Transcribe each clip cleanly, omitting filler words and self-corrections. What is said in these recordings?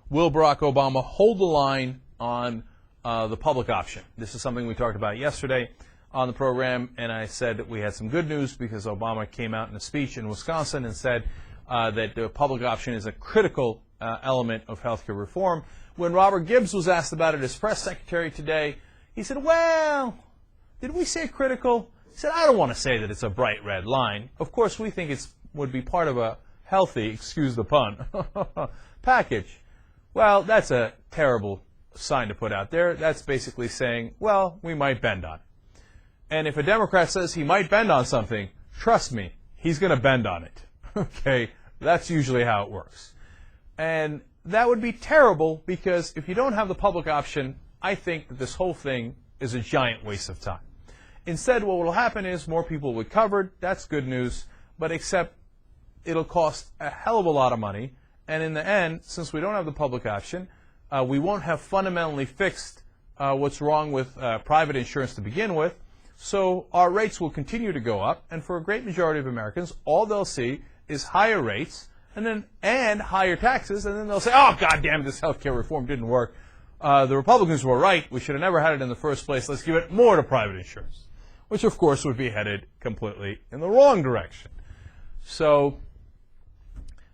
will Barack Obama hold the line on the public option? This is something we talked about yesterday on the program, and I said that we had some good news because Obama came out in a speech in Wisconsin and said that the public option is a critical element of healthcare reform. When Robert Gibbs was asked about it as press secretary today, he said, well, did we say critical? He said, I don't want to say that it's a bright red line. Of course, we think it would be part of a healthy, excuse the pun, package. Well, that's a terrible sign to put out there. That's basically saying, well, we might bend on it. And if a Democrat says he might bend on something, trust me, he's going to bend on it. Okay? That's usually how it works. And that would be terrible because if you don't have the public option, I think that this whole thing is a giant waste of time. Instead, what will happen is more people will be covered. That's good news. But except it'll cost a hell of a lot of money. And in the end, since we don't have the public option, we won't have fundamentally fixed what's wrong with private insurance to begin with. So our rates will continue to go up. And for a great majority of Americans, all they'll see is higher rates and higher taxes. And then they'll say, oh, God damn it, this health care reform didn't work. The Republicans were right. We should have never had it in the first place. Let's give it more to private insurance, which, of course, would be headed completely in the wrong direction. So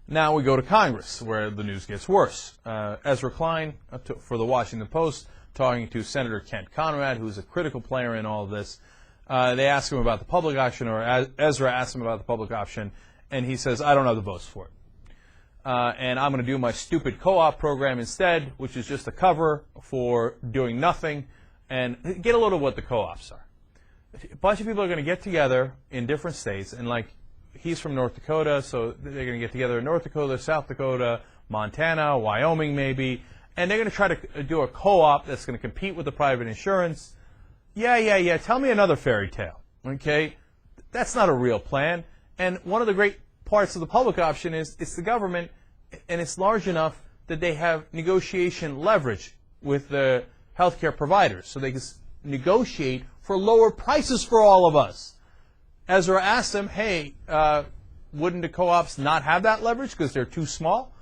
now we go to Congress, where the news gets worse. Ezra Klein, for the Washington Post, talking to Senator Kent Conrad, who's a critical player in all of this. They ask him about the public option, or Ezra asks him about the public option, and he says, I don't have the votes for it. And I'm going to do my stupid co-op program instead, which is just a cover for doing nothing. And get a load of what the co-ops are. A bunch of people are going to get together in different states, and like he's from North Dakota, so they're going to get together in North Dakota, South Dakota, Montana, Wyoming maybe, and they're going to try to do a co-op that's going to compete with the private insurance. Yeah, tell me another fairy tale, okay? That's not a real plan. And one of the great parts of the public option is it's the government, and it's large enough that they have negotiation leverage with the healthcare providers, so they can negotiate for lower prices for all of us. Ezra asked them, hey, wouldn't the co-ops not have that leverage because they're too small?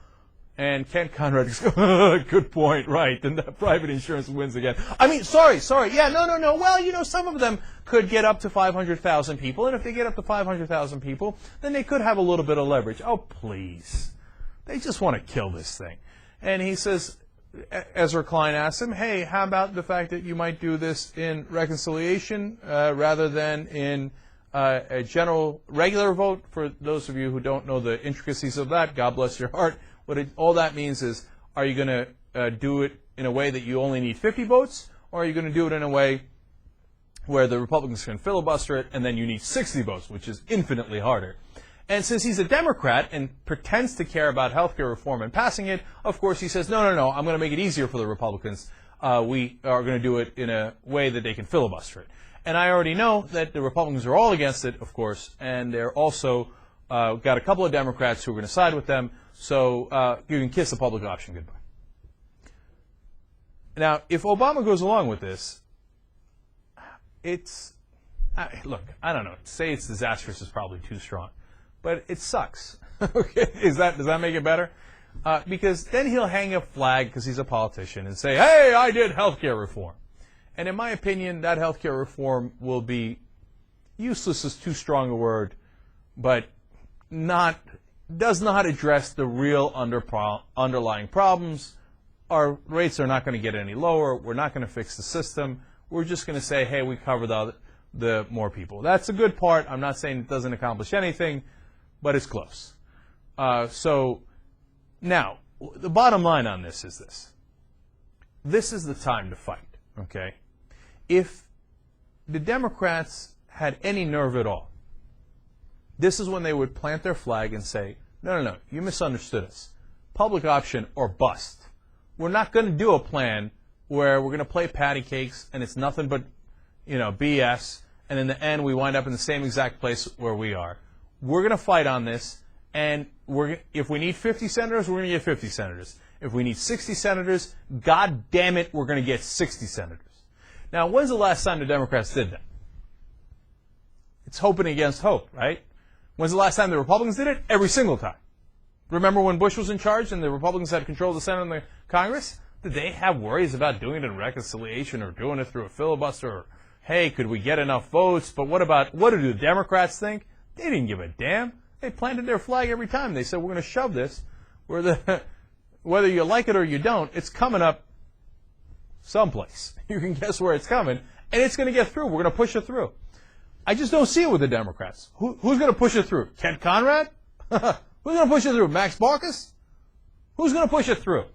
And Kent Conrad goes, good point, right, then the private insurance wins again. I mean, sorry, yeah, no. Well, some of them could get up to 500,000 people, and if they get up to 500,000 people, then they could have a little bit of leverage. Oh, please. They just want to kill this thing. And he says, Ezra Klein asks him, hey, how about the fact that you might do this in reconciliation rather than in a general regular vote? For those of you who don't know the intricacies of that, God bless your heart. All that means is, are you going to do it in a way that you only need 50 votes, or are you going to do it in a way where the Republicans can filibuster it and then you need 60 votes, which is infinitely harder? And since he's a Democrat and pretends to care about health care reform and passing it, of course he says, no, I'm going to make it easier for the Republicans. We are going to do it in a way that they can filibuster it. And I already know that the Republicans are all against it, of course, and they're also got a couple of Democrats who are going to side with them. So you can kiss the public option goodbye. Now, if Obama goes along with this, look, I don't know. Say it's disastrous is probably too strong, but it sucks. Okay, does that make it better? Because then he'll hang a flag because he's a politician and say, hey, I did health care reform. And in my opinion, that health care reform will be useless is too strong a word, but does not address the real underlying problems. Our rates are not going to get any lower. We're not going to fix the system. We're just going to say, hey, we cover the more people. That's a good part. I'm not saying it doesn't accomplish anything, but it's close. So now, the bottom line on this is this. This is the time to fight, okay? If the Democrats had any nerve at all, this is when they would plant their flag and say, no, you misunderstood us. Public option or bust. We're not going to do a plan where we're going to play patty cakes and it's nothing but, BS, and in the end we wind up in the same exact place where we are. We're going to fight on this, and if we need 50 senators, we're going to get 50 senators. If we need 60 senators, God damn it, we're going to get 60 senators. Now, when's the last time the Democrats did that? It's hoping against hope, right? When's the last time the Republicans did it? Every single time. Remember when Bush was in charge and the Republicans had control of the Senate and the Congress? Did they have worries about doing it in reconciliation or doing it through a filibuster? Or, hey, could we get enough votes? But what do the Democrats think? They didn't give a damn. They planted their flag every time. They said, we're going to shove this. Whether you like it or you don't, it's coming up someplace. You can guess where it's coming, and it's going to get through. We're going to push it through. I just don't see it with the Democrats. Who's going to push it through? Kent Conrad? Who's going to push it through? Max Baucus? Who's going to push it through?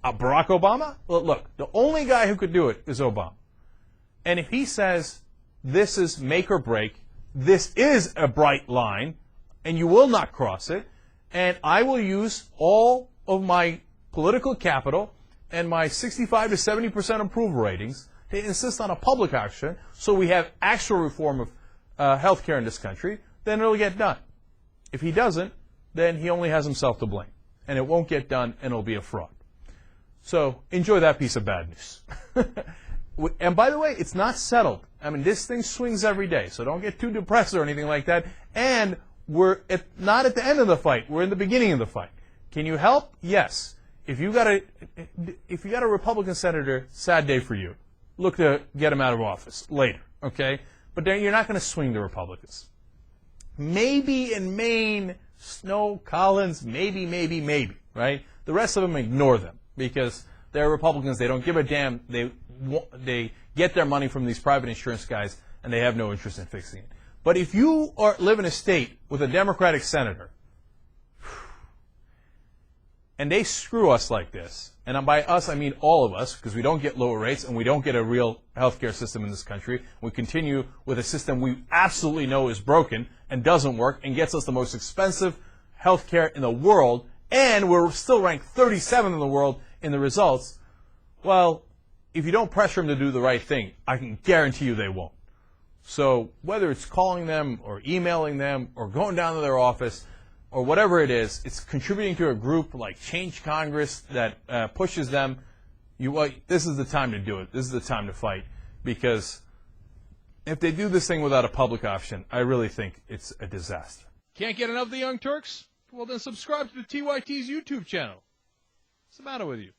Barack Obama? Well, look, the only guy who could do it is Obama. And if he says this is make or break, this is a bright line, and you will not cross it, and I will use all of my political capital and my 65 to 70% approval ratings to insist on a public action so we have actual reform of health care in this country, then it'll get done. If he doesn't, then he only has himself to blame, and it won't get done, and it'll be a fraud. So enjoy that piece of bad news. And by the way, it's not settled. I mean, this thing swings every day, so don't get too depressed or anything like that. And we're not at the end of the fight. We're in the beginning of the fight. Can you help? Yes. If you got a Republican senator, sad day for you. Look to get him out of office later, okay? But then you're not going to swing the Republicans. Maybe in Maine, Snow, Collins, maybe, right? The rest of them, ignore them because they're Republicans. They don't give a damn. They get their money from these private insurance guys, and they have no interest in fixing it. But if you live in a state with a Democratic senator, and they screw us like this, and by us I mean all of us, because we don't get lower rates and we don't get a real healthcare system in this country. We continue with a system we absolutely know is broken and doesn't work and gets us the most expensive healthcare in the world, and we're still ranked 37th in the world in the results. Well, if you don't pressure them to do the right thing, I can guarantee you they won't. So whether it's calling them or emailing them or going down to their office or whatever it is, it's contributing to a group like Change Congress that pushes them. This is the time to do it. This is the time to fight, because if they do this thing without a public option, I really think it's a disaster. Can't get enough of the Young Turks? Well, then subscribe to the TYT's YouTube channel. What's the matter with you?